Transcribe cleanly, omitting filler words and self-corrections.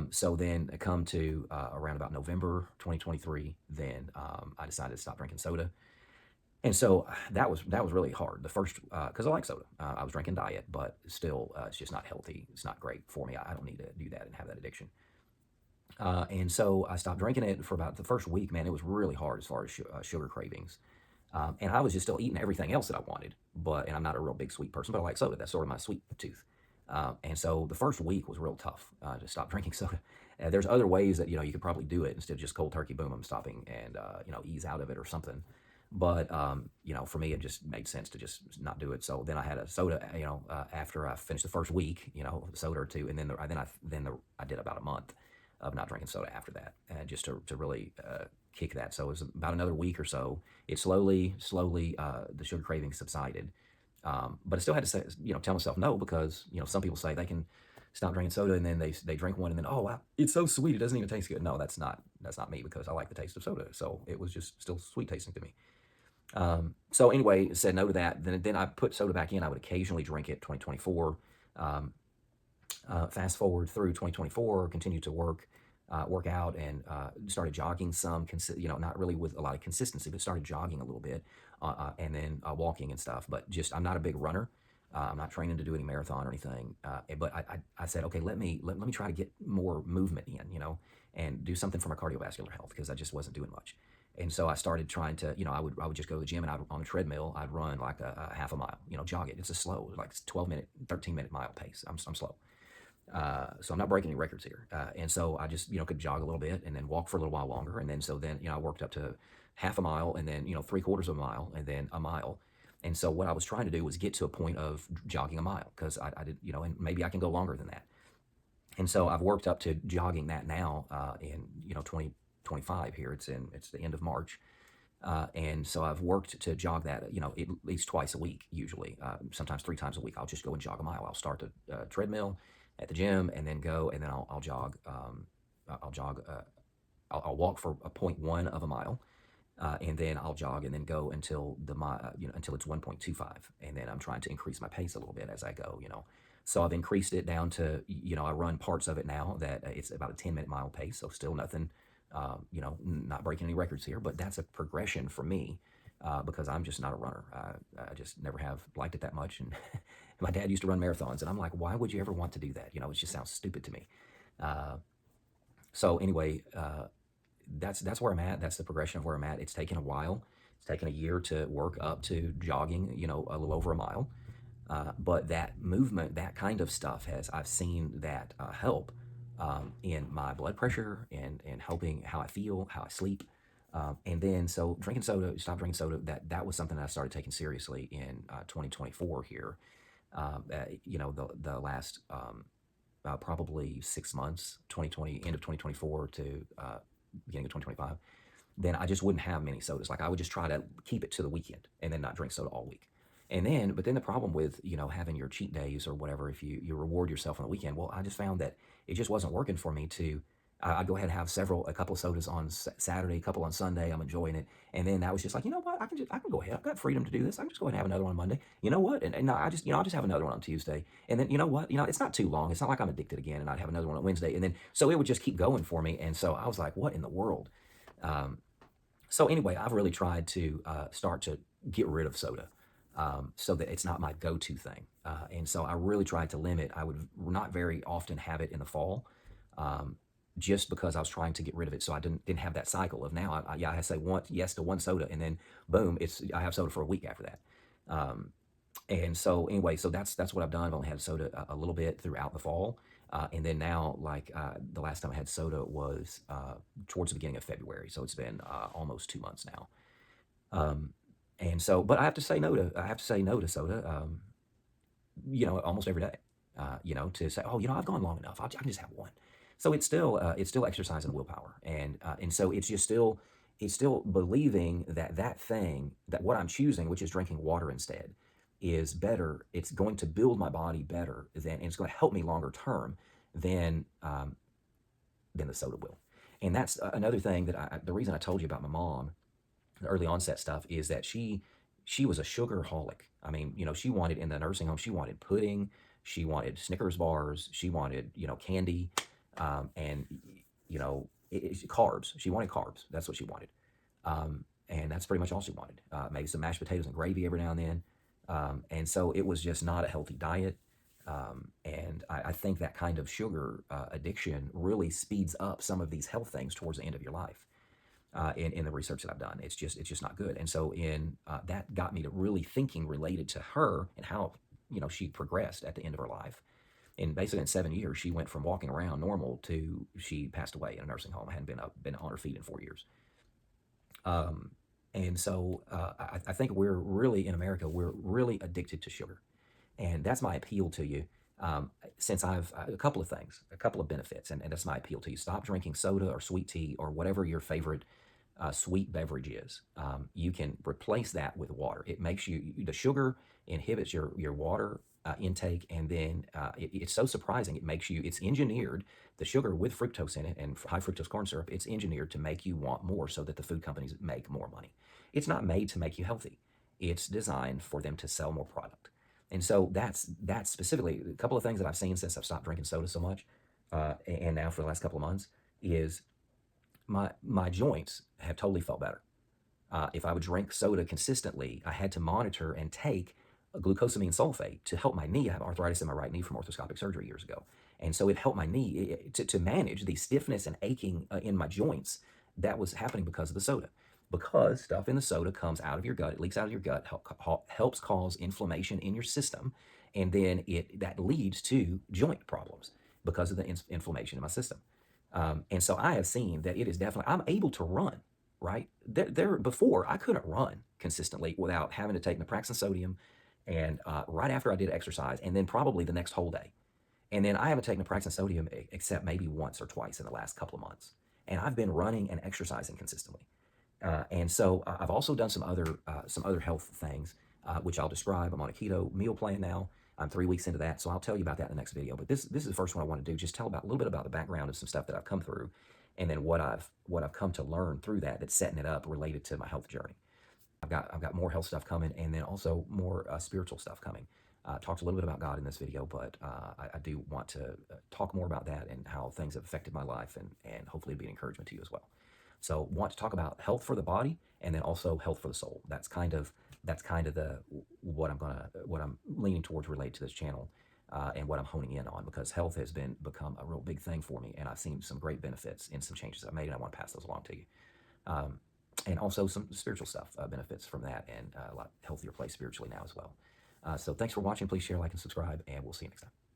So then I come to around about November 2023, then I decided to stop drinking soda. And so that was really hard. The first, because I like soda. I was drinking diet, but still, it's just not healthy. It's not great for me. I don't need to do that and have that addiction. And so I stopped drinking it for about the first week. Man, it was really hard as far as sugar cravings. And I was just still eating everything else that I wanted. And I'm not a real big sweet person, but I like soda. That's sort of my sweet tooth. And so the first week was real tough to stop drinking soda. There's other ways that you could probably do it instead of just cold turkey. Boom, I'm stopping and ease out of it or something. But for me, it just made sense to just not do it. So then I had a soda. After I finished the first week, soda or two, and I did about a month of not drinking soda after that, and just to really kick that. So it was about another week or so. It slowly, the sugar craving subsided. But I still had to say, tell myself no, because some people say they can stop drinking soda and then they drink one and then, oh wow, it's so sweet, it doesn't even taste good. No, that's not me, because I like the taste of soda, so it was just still sweet tasting to me. So anyway, said no to that. Then I put soda back in. I would occasionally drink it. 2024. Um, Fast forward through 2024, continued to work out, and started jogging some. Not really with a lot of consistency, but started jogging a little bit, and then walking and stuff. But just I'm not a big runner. I'm not training to do any marathon or anything. But I said, okay, let me try to get more movement in, and do something for my cardiovascular health, because I just wasn't doing much. And so I started trying to, I would just go to the gym, and on a treadmill, I'd run like a half a mile, jog it. It's a slow, like 12-minute, 13-minute mile pace. I'm slow. So I'm not breaking any records here. And so I just, could jog a little bit and then walk for a little while longer. And then, I worked up to half a mile, and then, three-quarters of a mile, and then a mile. And so what I was trying to do was get to a point of jogging a mile, because I did, and maybe I can go longer than that. And so I've worked up to jogging that now, in, 2025 here. It's the end of March. And so I've worked to jog that, at least twice a week, usually, sometimes three times a week. I'll just go and jog a mile. I'll start the treadmill at the gym, and then go, and then I'll jog. I'll jog. I'll walk for a 0.1 of a mile, and then I'll jog, and then go until until it's 1.25, and then I'm trying to increase my pace a little bit as I go. So I've increased it down to, I run parts of it now that it's about a 10-minute mile pace, so still nothing, not breaking any records here, but that's a progression for me, because I'm just not a runner. I just never have liked it that much. And my dad used to run marathons, and I'm like, why would you ever want to do that? It just sounds stupid to me. Uh, so anyway, that's where I'm at. That's the progression of where I'm at. It's taken a while. It's taken a year to work up to jogging, a little over a mile. But that movement, that kind of stuff, I've seen that help in my blood pressure, and helping how I feel, how I sleep. And then, so stop drinking soda, that was something that I started taking seriously in 2024 here. The last probably 6 months, 2020, end of 2024 to beginning of 2025, then I just wouldn't have many sodas. Like I would just try to keep it to the weekend and then not drink soda all week. But then the problem with, having your cheat days or whatever, if you reward yourself on the weekend, well, I just found that it just wasn't working for me to, I'd go ahead and have a couple of sodas on Saturday, a couple on Sunday. I'm enjoying it. And then I was just like, you know what? I can go ahead. I've got freedom to do this. I can just go ahead and have another one on Monday. You know what? And I'll just have another one on Tuesday. And then, you know what? It's not too long. It's not like I'm addicted again, and I'd have another one on Wednesday. And then, so it would just keep going for me. And so I was like, what in the world? Um, so anyway, I've really tried to start to get rid of soda, so that it's not my go-to thing. And so I really tried to limit. I would not very often have it in the fall, um, just because I was trying to get rid of it, so I didn't have that cycle of now. I say yes to one soda, and then boom, I have soda for a week after that. Um, and so anyway, so that's what I've done. I've only had soda a little bit throughout the fall, and then now, like the last time I had soda was towards the beginning of February. So it's been almost 2 months now. Um, and so, but I have to say no to soda. Almost every day. To say, oh, I've gone long enough. I can just have one. So it's still exercising willpower, and so it's still believing that thing, that what I'm choosing, which is drinking water instead, is better. It's going to build my body better and it's going to help me longer term than than the soda will. And that's another thing the reason I told you about my mom, the early onset stuff, is that she was a sugarholic. I mean, she wanted, in the nursing home, she wanted pudding, she wanted Snickers bars, she wanted, candy. And carbs. She wanted carbs. That's what she wanted. And that's pretty much all she wanted. Maybe some mashed potatoes and gravy every now and then. And so it was just not a healthy diet. And I think that kind of sugar addiction really speeds up some of these health things towards the end of your life. In the research that I've done, it's just not good. And so that got me to really thinking related to her and how she progressed at the end of her life. And basically in 7 years, she went from walking around normal to she passed away in a nursing home. I hadn't been on her feet in 4 years. And so I think we're really in America, we're really addicted to sugar. And that's my appeal to you. Since I've a couple of things, a couple of benefits, and that's my appeal to you. Stop drinking soda or sweet tea or whatever your favorite sweet beverage is. You can replace that with water. It makes the sugar inhibits your water intake, and then it's so surprising. It's engineered, the sugar with fructose in it and high fructose corn syrup, it's engineered to make you want more so that the food companies make more money. It's not made to make you healthy. It's designed for them to sell more product. And so that's specifically a couple of things that I've seen since I've stopped drinking soda so much, and now for the last couple of months is my joints have totally felt better. If I would drink soda consistently, I had to monitor and take a glucosamine sulfate to help my knee. I have arthritis in my right knee from orthoscopic surgery years ago. And so it helped my knee to manage the stiffness and aching in my joints that was happening because of the soda. Because stuff in the soda comes out of your gut, it leaks out of your gut, helps cause inflammation in your system, and then that leads to joint problems because of the inflammation in my system. And so I have seen that it is definitely, I'm able to run, right? Before, I couldn't run consistently without having to take naproxen sodium and right after I did exercise, and then probably the next whole day. And then I haven't taken naproxen sodium except maybe once or twice in the last couple of months. And I've been running and exercising consistently. And so I've also done some other health things, which I'll describe. I'm on a keto meal plan now. I'm 3 weeks into that, so I'll tell you about that in the next video. But this is the first one I want to do. Just tell about a little bit about the background of some stuff that I've come through, and then what I've come to learn through that's setting it up related to my health journey. I've got more health stuff coming, and then also more spiritual stuff coming. Talked a little bit about God in this video, but I do want to talk more about that and how things have affected my life, and hopefully be an encouragement to you as well. So want to talk about health for the body and then also health for the soul. That's kind of the what I'm leaning towards related to this channel, and what I'm honing in on, because health has become a real big thing for me, and I've seen some great benefits in some changes I've made, and I want to pass those along to you. And also some spiritual stuff, benefits from that, and a lot healthier place spiritually now as well. So thanks for watching. Please share, like, and subscribe, and we'll see you next time.